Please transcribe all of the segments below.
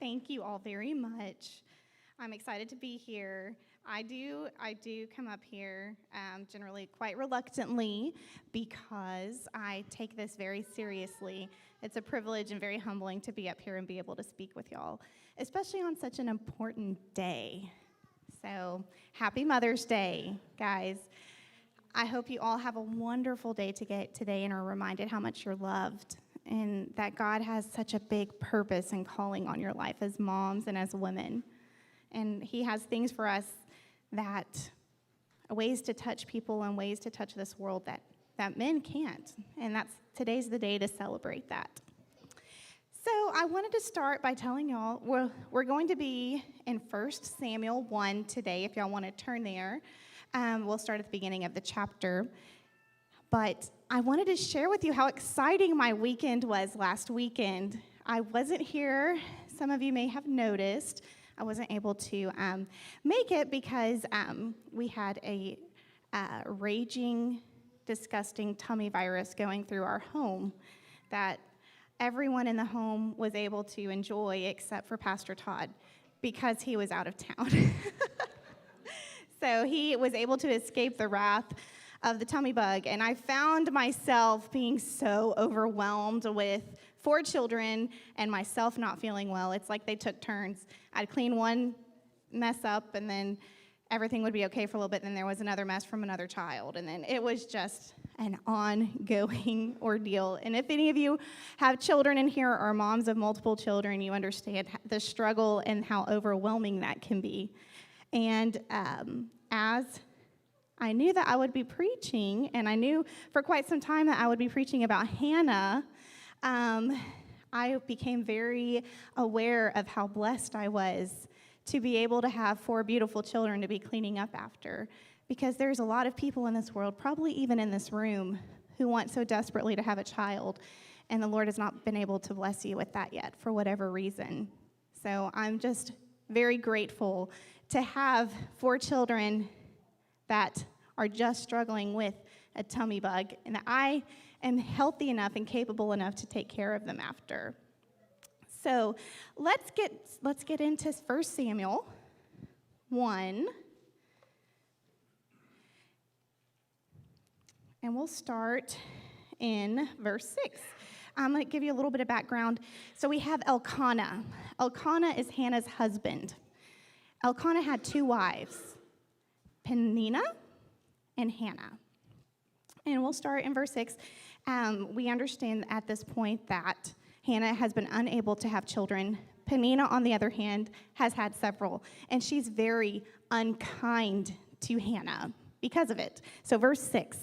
Thank you all very much. I'm excited to be here. I do come up here generally quite reluctantly because I take this very seriously. It's a privilege and very humbling to be up here and be able to speak with y'all, especially on such an important day. So, happy Mother's Day, guys. I hope you all have a wonderful day today and are reminded how much you're loved and that God has such a big purpose and calling on your life as moms and as women. And he has things for us ways to touch people and ways to touch this world that men can't. And today's the day to celebrate that. So I wanted to start by telling y'all we're going to be in 1 Samuel 1 today, if y'all want to turn there. We'll start at the beginning of the chapter. But I wanted to share with you how exciting my weekend was last weekend. I wasn't here. Some of you may have noticed. I wasn't able to make it because we had a raging, disgusting tummy virus going through our home that everyone in the home was able to enjoy except for Pastor Todd because he was out of town. So he was able to escape the wrath of the tummy bug, and I found myself being so overwhelmed with 4 children and myself not feeling well. It's like they took turns. I'd clean one mess up, and then everything would be okay for a little bit, and then there was another mess from another child, and then it was just an ongoing ordeal. And if any of you have children in here or moms of multiple children, you understand the struggle and how overwhelming that can be. And as I knew that I would be preaching, and I knew for quite some time that I would be preaching about Hannah, I became very aware of how blessed I was to be able to have 4 beautiful children to be cleaning up after. Because there's a lot of people in this world, probably even in this room, who want so desperately to have a child, and the Lord has not been able to bless you with that yet for whatever reason. So I'm just very grateful to have 4 children that are just struggling with a tummy bug, and that I am healthy enough and capable enough to take care of them after. So let's get into 1 Samuel 1, and we'll start in verse 6. I'm going to give you a little bit of background. So we have Elkanah. Elkanah is Hannah's husband. Elkanah had 2 wives, Peninnah and Hannah. And we'll start in verse 6. We understand at this point that Hannah has been unable to have children. Peninnah, on the other hand, has had several. And she's very unkind to Hannah because of it. So verse 6.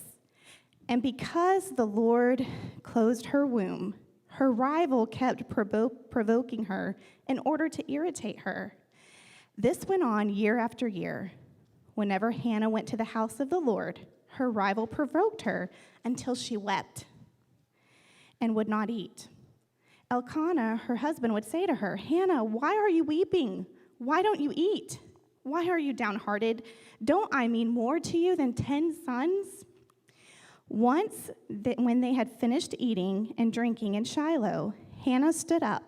And because the Lord closed her womb, her rival kept provoking her in order to irritate her. This went on year after year. Whenever Hannah went to the house of the Lord, her rival provoked her until she wept and would not eat. Elkanah, her husband, would say to her, "Hannah, why are you weeping? Why don't you eat? Why are you downhearted? Don't I mean more to you than 10 sons?" Once, when they had finished eating and drinking in Shiloh, Hannah stood up.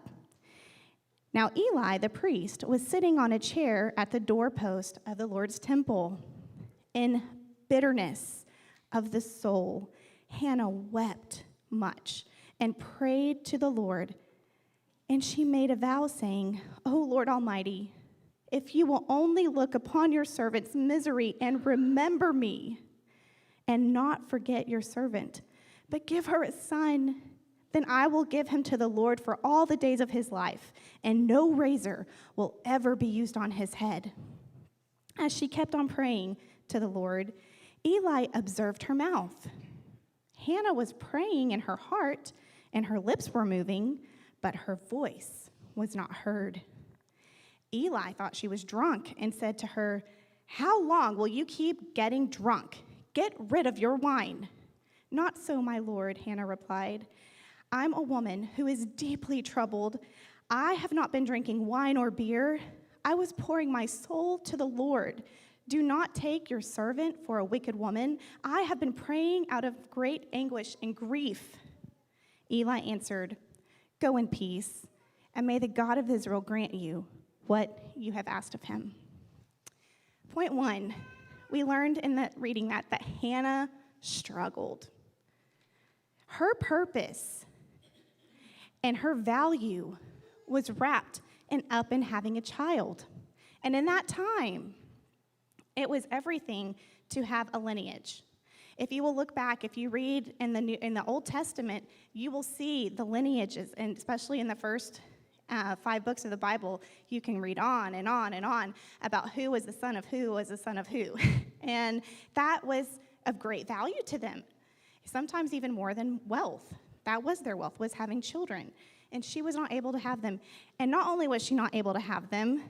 Now Eli, the priest, was sitting on a chair at the doorpost of the Lord's temple. In bitterness of the soul, Hannah wept much and prayed to the Lord. And she made a vow, saying, "O Lord Almighty, if you will only look upon your servant's misery and remember me, and not forget your servant, but give her a son, then I will give him to the Lord for all the days of his life, and no razor will ever be used on his head." As she kept on praying to the Lord, Eli observed her mouth. Hannah was praying in her heart, and her lips were moving, but her voice was not heard. Eli thought she was drunk and said to her, "How long will you keep getting drunk? Get rid of your wine." "Not so, my lord," Hannah replied. "I'm a woman who is deeply troubled. I have not been drinking wine or beer. I was pouring my soul to the Lord. Do not take your servant for a wicked woman. I have been praying out of great anguish and grief." Eli answered, "Go in peace, and may the God of Israel grant you what you have asked of him. Point 1, we learned in that reading that Hannah struggled. Her purpose and her value was wrapped up in having a child. And in that time, it was everything to have a lineage. If you will look back, if you read in the Old Testament, you will see the lineages, and especially in the first 5 books of the Bible, you can read on and on and on about who was the son of who was the son of who. And that was of great value to them, sometimes even more than wealth. That was their wealth, was having children. And she was not able to have them. And not only was she not able to have them,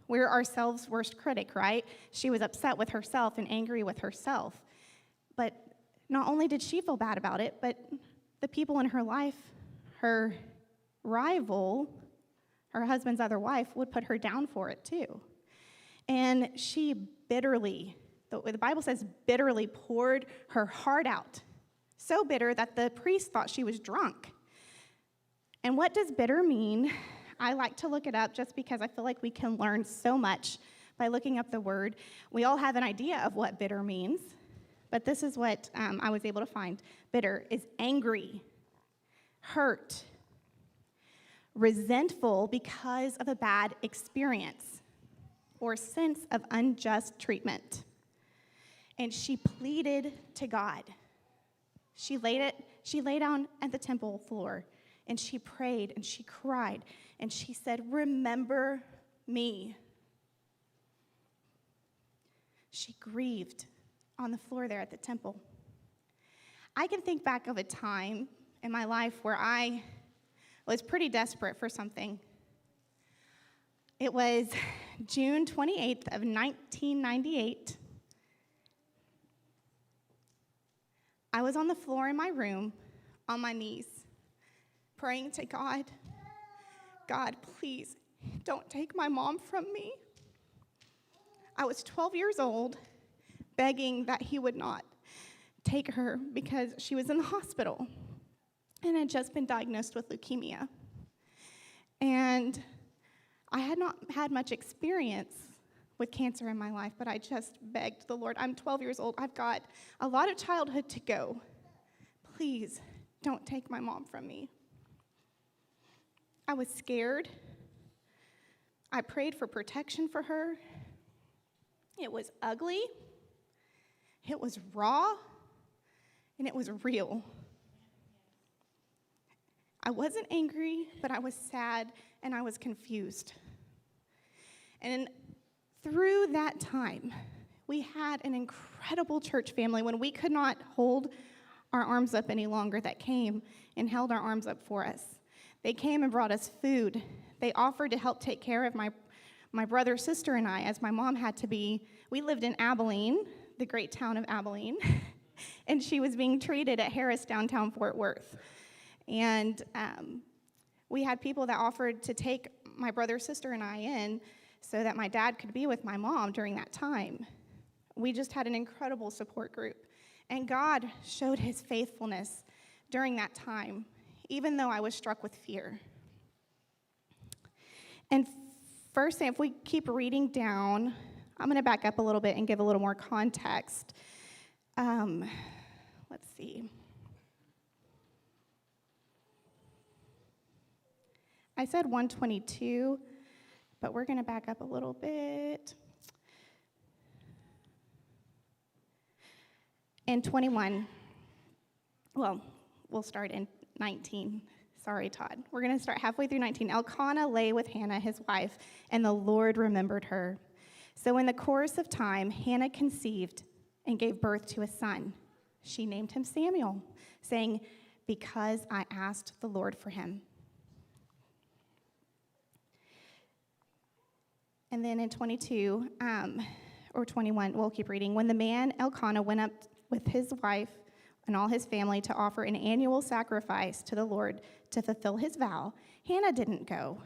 we're ourselves' worst critic, right? She was upset with herself and angry with herself. But not only did she feel bad about it, but the people in her life, her rival, her husband's other wife, would put her down for it too. And she bitterly, the Bible says bitterly poured her heart out. So bitter that the priest thought she was drunk. And what does bitter mean? I like to look it up just because I feel like we can learn so much by looking up the word. We all have an idea of what bitter means, but this is what I was able to find. Bitter is angry, hurt, resentful because of a bad experience or sense of unjust treatment. And she pleaded to God. She lay down at the temple floor, and she prayed, and she cried, and she said, "Remember me." She grieved on the floor there at the temple. I can think back of a time in my life where I was pretty desperate for something. It was June 28th of 1998. I was on the floor in my room on my knees praying to God, "God, please don't take my mom from me." I was 12 years old, begging that he would not take her because she was in the hospital and had just been diagnosed with leukemia. And I had not had much experience with cancer in my life, but I just begged the Lord, I'm 12 years old, I've got a lot of childhood to go. Please don't take my mom from me. I was scared. I prayed for protection for her. It was ugly. It was raw. And it was real. I wasn't angry, but I was sad and I was confused. And through that time, we had an incredible church family when we could not hold our arms up any longer that came and held our arms up for us. They came and brought us food. They offered to help take care of my brother, sister, and I, as my mom had to be. We lived in Abilene, the great town of Abilene, and she was being treated at Harris, downtown Fort Worth. And we had people that offered to take my brother, sister, and I in so that my dad could be with my mom during that time. We just had an incredible support group. And God showed his faithfulness during that time, even though I was struck with fear. And first, if we keep reading down, I'm going to back up a little bit and give a little more context. Let's see. I said 122, but we're going to back up a little bit. In 21, well, we'll start in 19. Sorry, Todd. We're going to start halfway through 19. Elkanah lay with Hannah, his wife, and the Lord remembered her. So in the course of time, Hannah conceived and gave birth to a son. She named him Samuel, saying, "Because I asked the Lord for him." And then in 22, or 21, we'll keep reading. When the man Elkanah went up with his wife and all his family to offer an annual sacrifice to the Lord to fulfill his vow, Hannah didn't go.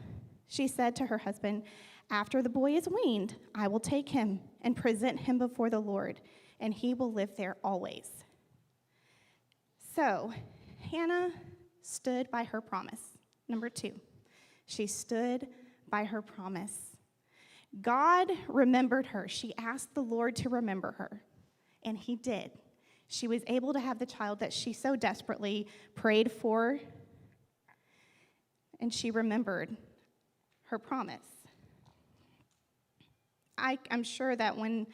She said to her husband, "After the boy is weaned, I will take him and present him before the Lord, and he will live there always." So Hannah stood by her promise. Number 2, She stood by her promise. God remembered her. She asked the Lord to remember her, and he did. She was able to have the child that she so desperately prayed for, and she remembered her promise. I'm sure that when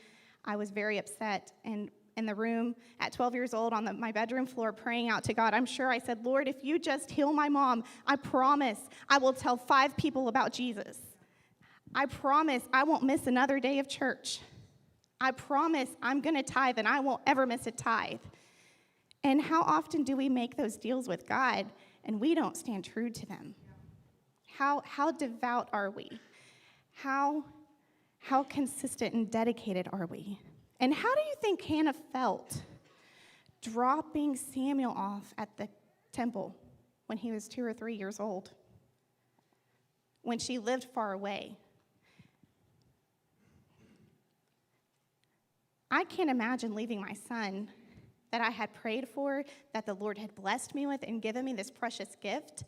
I was very upset and in the room at 12 years old on my bedroom floor praying out to God, I'm sure I said, Lord, if you just heal my mom, I promise I will tell 5 people about Jesus. I promise I won't miss another day of church. I promise I'm going to tithe and I won't ever miss a tithe. And how often do we make those deals with God and we don't stand true to them? How devout are we? How consistent and dedicated are we? And how do you think Hannah felt dropping Samuel off at the temple when he was 2 or 3 years old? When she lived far away? I can't imagine leaving my son that I had prayed for, that the Lord had blessed me with and given me this precious gift.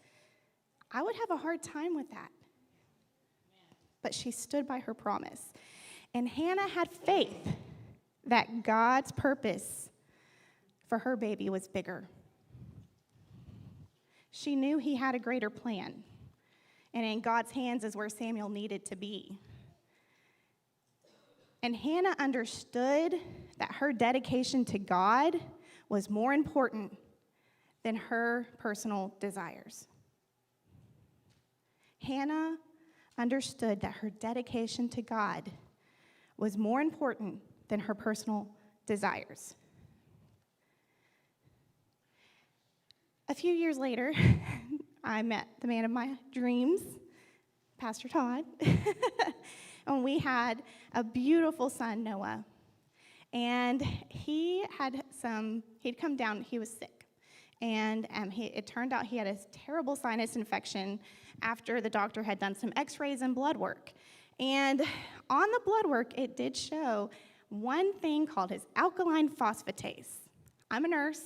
I would have a hard time with that. But she stood by her promise. And Hannah had faith that God's purpose for her baby was bigger. She knew he had a greater plan. And in God's hands is where Samuel needed to be. And Hannah understood that her dedication to God was more important than her personal desires. Hannah understood that her dedication to God was more important than her personal desires. A few years later, I met the man of my dreams, Pastor Todd, and we had a beautiful son, Noah. And he'd come down, he was sick. And it turned out he had a terrible sinus infection after the doctor had done some x-rays and blood work. And on the blood work, it did show one thing called his alkaline phosphatase. I'm a nurse.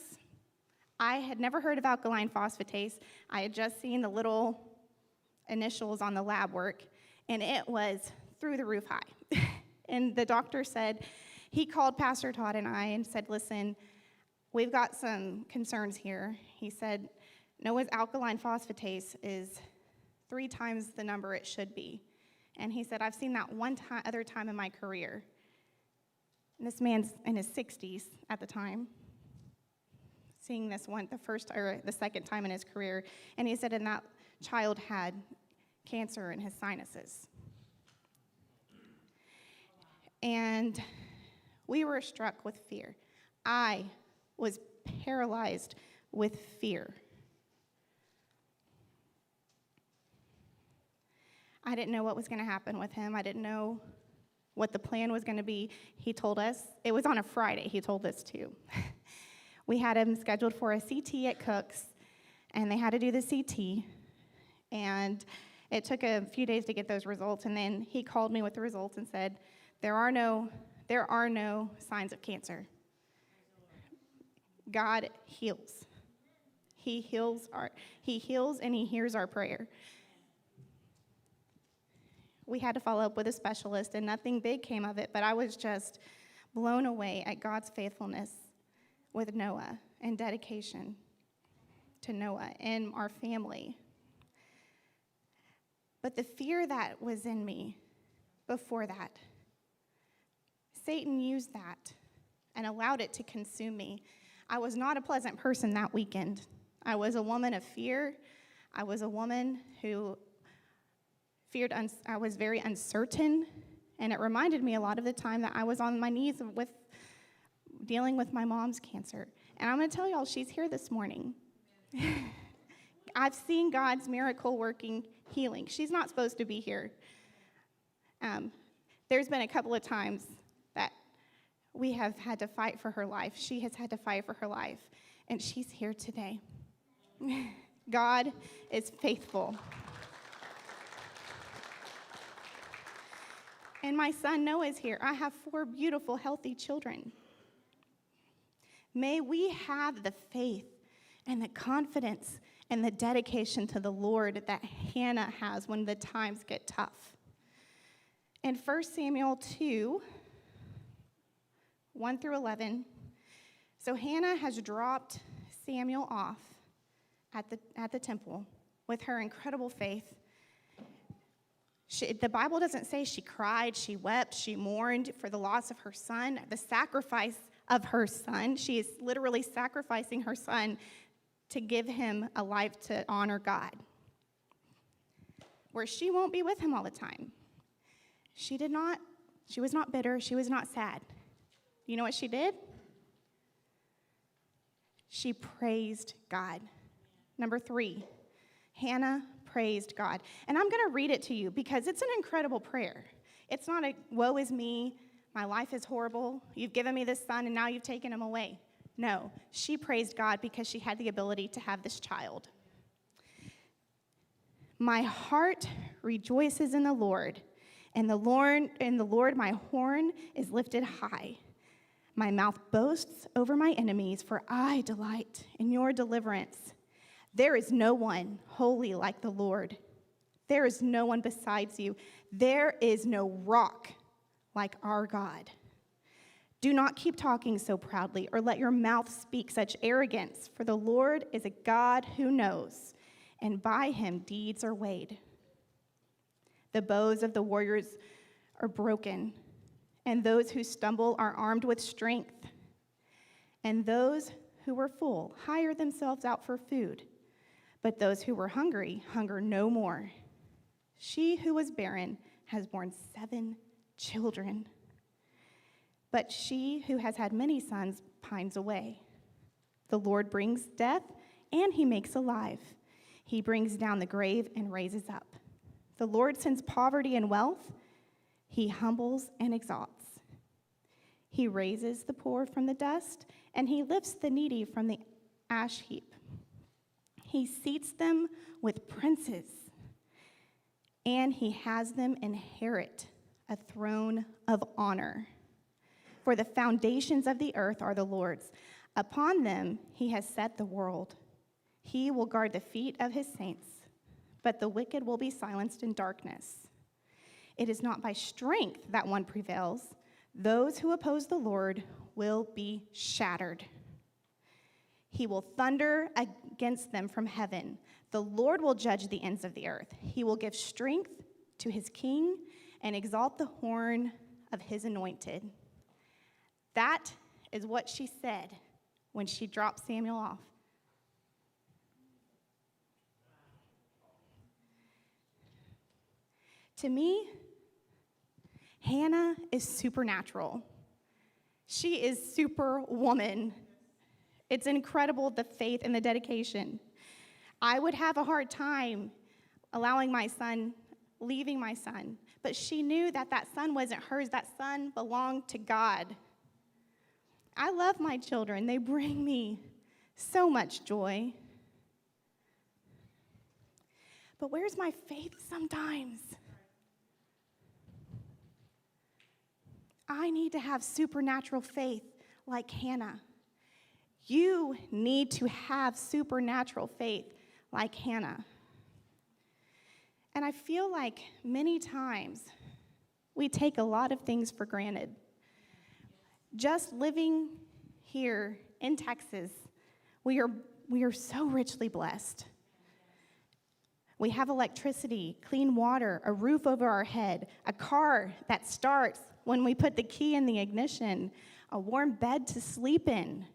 I had never heard of alkaline phosphatase. I had just seen the little initials on the lab work, and it was through the roof high. And the doctor said, he called Pastor Todd and I and said, listen, we've got some concerns here. He said, Noah's alkaline phosphatase is 3 times the number it should be. And he said, I've seen that one other time in my career. And this man's in his 60s at the time, seeing this one, the second time in his career. And he said, and that child had cancer in his sinuses. And we were struck with fear. I was paralyzed with fear. I didn't know what was going to happen with him. I didn't know what the plan was going to be. He told us, it was on a Friday, he told us to. We had him scheduled for a CT at Cook's, and they had to do the CT. And it took a few days to get those results, and then he called me with the results and said, there are no signs of cancer. God heals. He heals and he hears our prayer. We had to follow up with a specialist, and nothing big came of it, but I was just blown away at God's faithfulness with Noah and dedication to Noah and our family. But the fear that was in me before that, Satan used that and allowed it to consume me. I was not a pleasant person that weekend. I was a woman of fear. I was a woman who feared. I was very uncertain, and it reminded me a lot of the time that I was on my knees dealing with my mom's cancer. And I'm going to tell y'all, she's here this morning. I've seen God's miracle working healing. She's not supposed to be here. There's been a couple of times that we have had to fight for her life. She has had to fight for her life, and she's here today. God is faithful. And my son Noah is here. I have 4 beautiful, healthy children. May we have the faith and the confidence and the dedication to the Lord that Hannah has when the times get tough. In 1 Samuel 2, 1 through 11, so Hannah has dropped Samuel off at the temple with her incredible faith. The Bible doesn't say she cried, she wept, she mourned for the loss of her son, the sacrifice of her son. She is literally sacrificing her son to give him a life to honor God, where she won't be with him all the time. She was not bitter, she was not sad. You know what she did? She praised God. Number 3, Hannah praised God. And I'm going to read it to you because it's an incredible prayer. It's not a, woe is me, my life is horrible, you've given me this son and now you've taken him away. No, she praised God because she had the ability to have this child. My heart rejoices in the Lord, and the Lord my horn is lifted high. My mouth boasts over my enemies, for I delight in your deliverance. There is no one holy like the Lord. There is no one besides you. There is no rock like our God. Do not keep talking so proudly, or let your mouth speak such arrogance, for the Lord is a God who knows, and by him deeds are weighed. The bows of the warriors are broken, and those who stumble are armed with strength. And those who were full hire themselves out for food, but those who were hungry hunger no more. She who was barren has borne 7 children, but she who has had many sons pines away. The Lord brings death, and he makes alive. He brings down the grave and raises up. The Lord sends poverty and wealth. He humbles and exalts. He raises the poor from the dust, and he lifts the needy from the ash heap. He seats them with princes, and he has them inherit a throne of honor. For the foundations of the earth are the Lord's. Upon them he has set the world. He will guard the feet of his saints, but the wicked will be silenced in darkness. It is not by strength that one prevails. Those who oppose the Lord will be shattered. He will thunder against them from heaven. The Lord will judge the ends of the earth. He will give strength to his king and exalt the horn of his anointed. That is what she said when she dropped Samuel off. To me, Hannah is supernatural. She is superwoman. It's incredible, the faith and the dedication. I would have a hard time leaving my son, but she knew that that son wasn't hers. That son belonged to God. I love my children. They bring me so much joy. But where's my faith sometimes? I need to have supernatural faith like Hannah. You need to have supernatural faith like Hannah. And I feel like many times we take a lot of things for granted. Just living here in Texas, we are so richly blessed. We have electricity, clean water, a roof over our head, a car that starts when we put the key in the ignition, a warm bed to sleep in.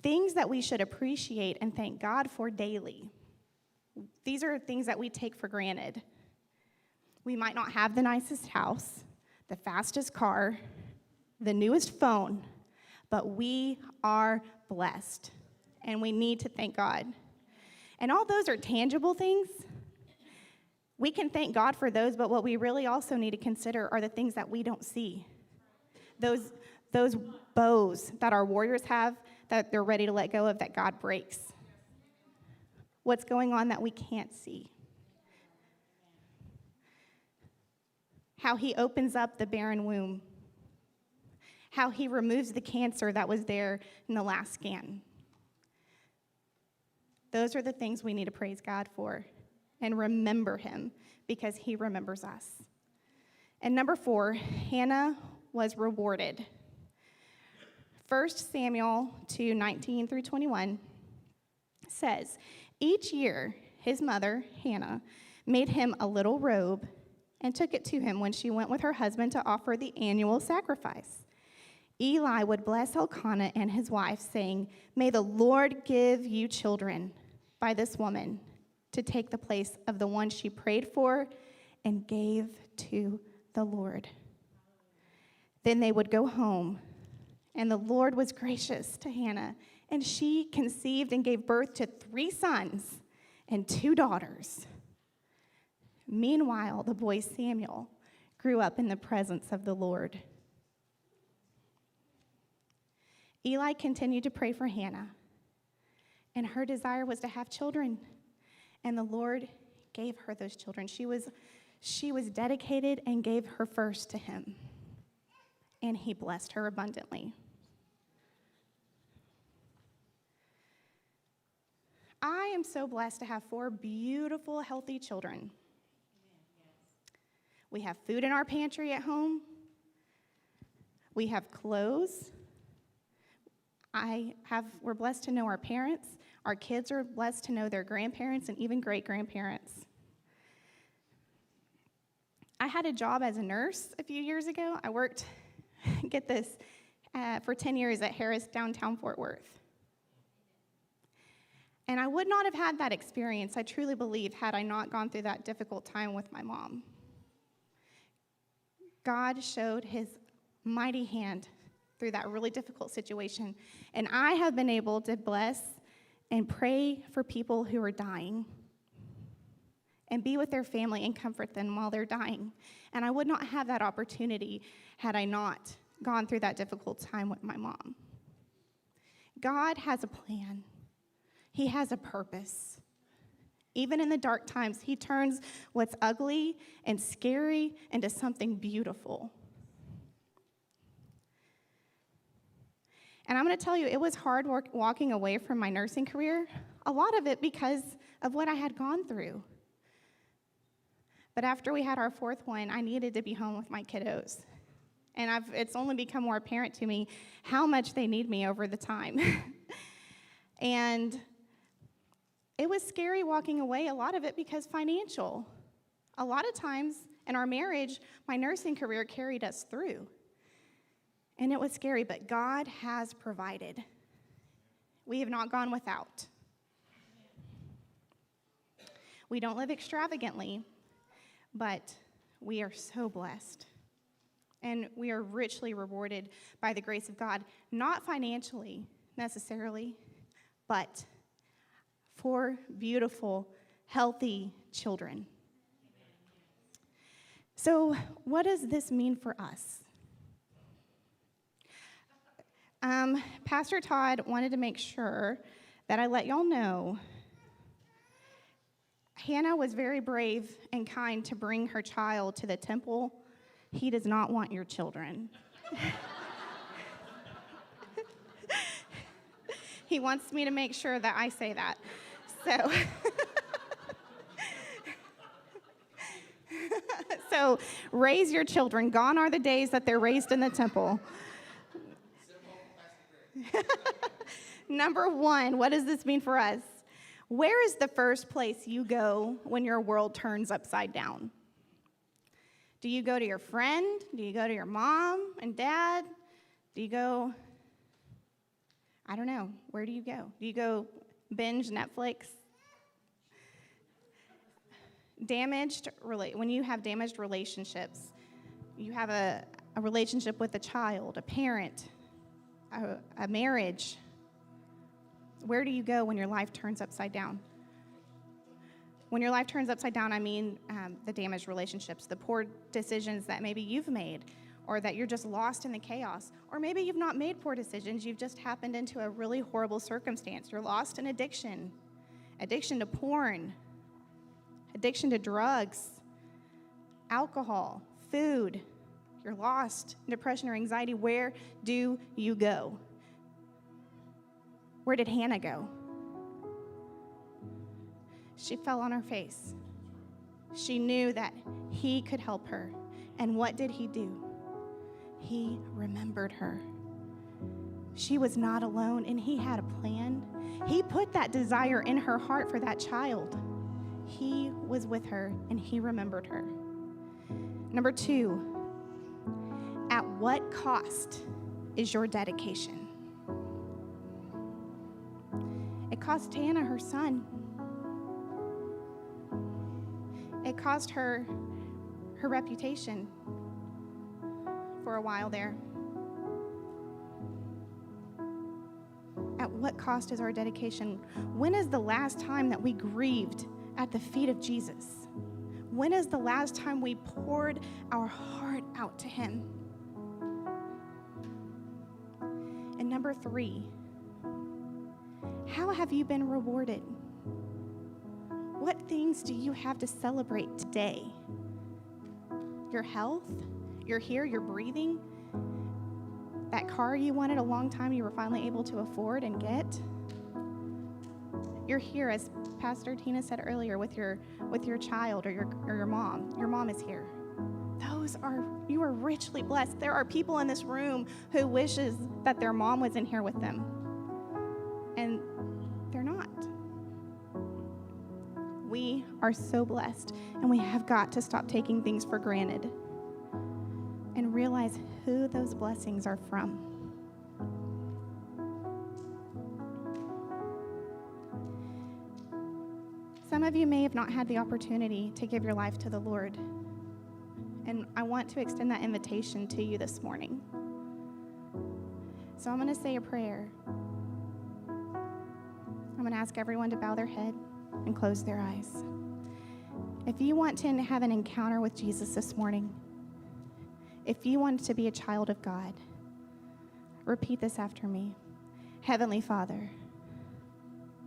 Things that we should appreciate and thank God for daily. These are things that we take for granted. We might not have the nicest house, the fastest car, the newest phone, but we are blessed, and we need to thank God. And all those are tangible things. We can thank God for those, but what we really also need to consider are the things that we don't see. Those bows that our warriors have that they're ready to let go of that God breaks. What's going on that we can't see. How he opens up the barren womb. How he removes the cancer that was there in the last scan. Those are the things we need to praise God for and remember him because he remembers us. And number 4, Hannah was rewarded. 1 Samuel 2:19 through 21 says, each year his mother, Hannah, made him a little robe and took it to him when she went with her husband to offer the annual sacrifice. Eli would bless Elkanah and his wife, saying, may the Lord give you children by this woman to take the place of the one she prayed for and gave to the Lord. Then they would go home, and the Lord was gracious to Hannah, and she conceived and gave birth to 3 sons and 2 daughters. Meanwhile, the boy Samuel grew up in the presence of the Lord. Eli continued to pray for Hannah, and her desire was to have children, and the Lord gave her those children. She was dedicated and gave her first to him, and he blessed her abundantly. I am so blessed to have 4 beautiful, healthy children. We have food in our pantry at home. We have clothes. We're blessed to know our parents. Our kids are blessed to know their grandparents and even great-grandparents. I had a job as a nurse a few years ago. I worked, get this, for 10 years at Harris downtown Fort Worth. And I would not have had that experience, I truly believe, had I not gone through that difficult time with my mom. God showed his mighty hand through that really difficult situation. And I have been able to bless and pray for people who are dying and be with their family and comfort them while they're dying. And I would not have that opportunity had I not gone through that difficult time with my mom. God has a plan. He has a purpose. Even in the dark times, he turns what's ugly and scary into something beautiful. And I'm going to tell you, it was hard walking away from my nursing career, a lot of it because of what I had gone through. But after we had our 4th one, I needed to be home with my kiddos. And it's only become more apparent to me how much they need me over the time. And it was scary walking away, a lot of it because financial. A lot of times in our marriage, my nursing career carried us through. And it was scary, but God has provided. We have not gone without. We don't live extravagantly, but we are so blessed. And we are richly rewarded by the grace of God, not financially necessarily, but 4 beautiful, healthy children. So, what does this mean for us? Pastor Todd wanted to make sure that I let y'all know Hannah was very brave and kind to bring her child to the temple. He does not want your children. He wants me to make sure that I say that. So raise your children. Gone are the days that they're raised in the temple. Number 1, what does this mean for us? Where is the first place you go when your world turns upside down? Do you go to your friend? Do you go to your mom and dad? Do you go, I don't know, where do you go? Do you go binge Netflix? When you have damaged relationships, you have a relationship with a child, a parent, a marriage. Where do you go when your life turns upside down? When your life turns upside down, I mean the damaged relationships, the poor decisions that maybe you've made, or that you're just lost in the chaos. Or maybe you've not made poor decisions, you've just happened into a really horrible circumstance. You're lost in addiction to porn, addiction to drugs, alcohol, food. You're lost in depression or anxiety. Where do you go? Where did Hannah go? She fell on her face. She knew that he could help her. And what did he do? He remembered her. She was not alone, and he had a plan. He put that desire in her heart for that child. He was with her, and he remembered her. Number 2, at what cost is your dedication? It cost Hannah her son. It cost her her reputation for a while there. At what cost is our dedication? When is the last time that we grieved at the feet of Jesus? When is the last time we poured our heart out to him? And number 3, how have you been rewarded? What things do you have to celebrate today? Your health? You're here, you're breathing? That car you wanted a long time you were finally able to afford and get? You're here, as Pastor Tina said earlier, with your child or your mom. Your mom is here. You are richly blessed. There are people in this room who wishes that their mom was in here with them. And they're not. We are so blessed, and we have got to stop taking things for granted and realize who those blessings are from. Some of you may have not had the opportunity to give your life to the Lord, and I want to extend that invitation to you this morning. So I'm going to say a prayer. I'm going to ask everyone to bow their head and close their eyes. If you want to have an encounter with Jesus this morning, if you want to be a child of God, repeat this after me. Heavenly Father,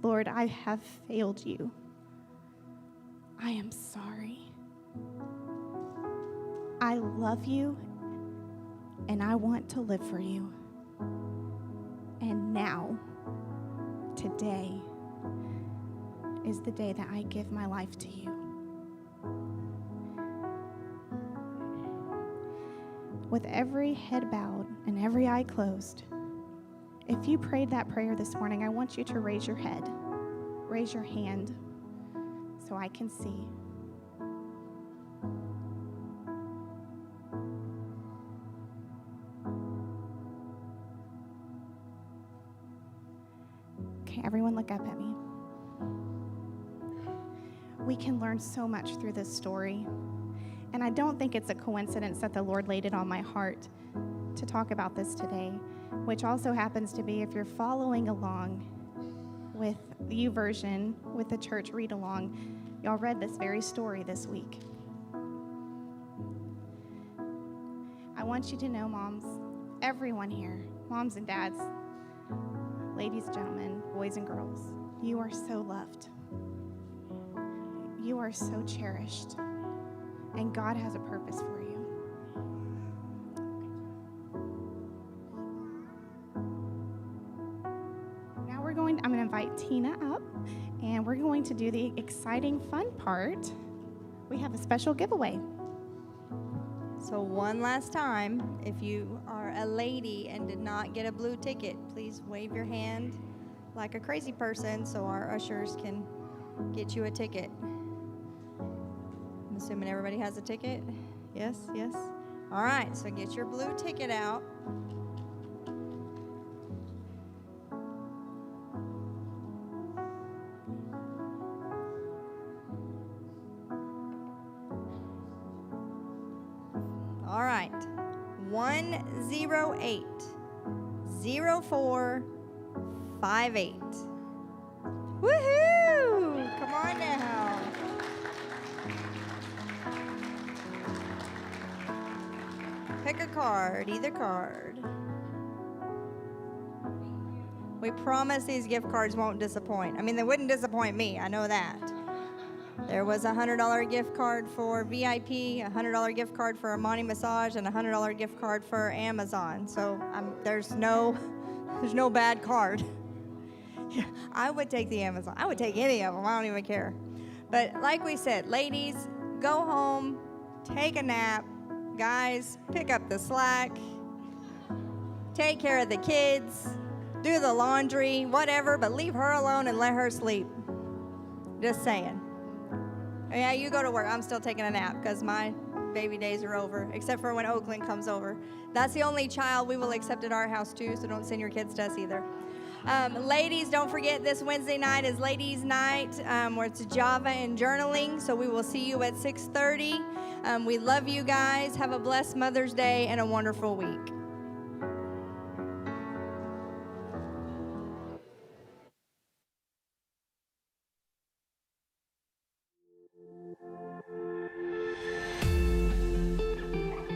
Lord, I have failed you. I am sorry. I love you, and I want to live for you. And now, today, is the day that I give my life to you. With every head bowed and every eye closed, if you prayed that prayer this morning, I want you to raise your head, raise your hand so I can see. Okay, everyone look up at me. We can learn so much through this story. And I don't think it's a coincidence that the Lord laid it on my heart to talk about this today, which also happens to be, if you're following along with the YouVersion, with the church read along, y'all read this very story this week. I want you to know, moms, everyone here, moms and dads, ladies, gentlemen, boys and girls, you are so loved. You are so cherished. And God has a purpose for you. Now I'm going to invite Tina up, and we're going to do the exciting, fun part. We have a special giveaway. So one last time, if you are a lady and did not get a blue ticket, please wave your hand like a crazy person so our ushers can get you a ticket. I'm assuming everybody has a ticket? Yes, yes. All right, so get your blue ticket out. All right, 108-0458. Woohoo! Come on now. Pick a card, either card. We promise these gift cards won't disappoint. I mean, they wouldn't disappoint me, I know that. There was a $100 gift card for VIP, a $100 gift card for Amani Massage, and a $100 gift card for Amazon. So there's no bad card. I would take the Amazon. I would take any of them. I don't even care. But like we said, ladies, go home, take a nap. Guys, pick up the slack. Take care of the kids. Do the laundry, whatever, but leave her alone and let her sleep. Just saying. Yeah, you go to work. I'm still taking a nap because my baby days are over, except for when Oakland comes over. That's the only child we will accept at our house, too, so don't send your kids to us either. Ladies, don't forget this Wednesday night is Ladies' Night, where it's Java and journaling, so we will see you at 6:30. We love you guys. Have a blessed Mother's Day and a wonderful week.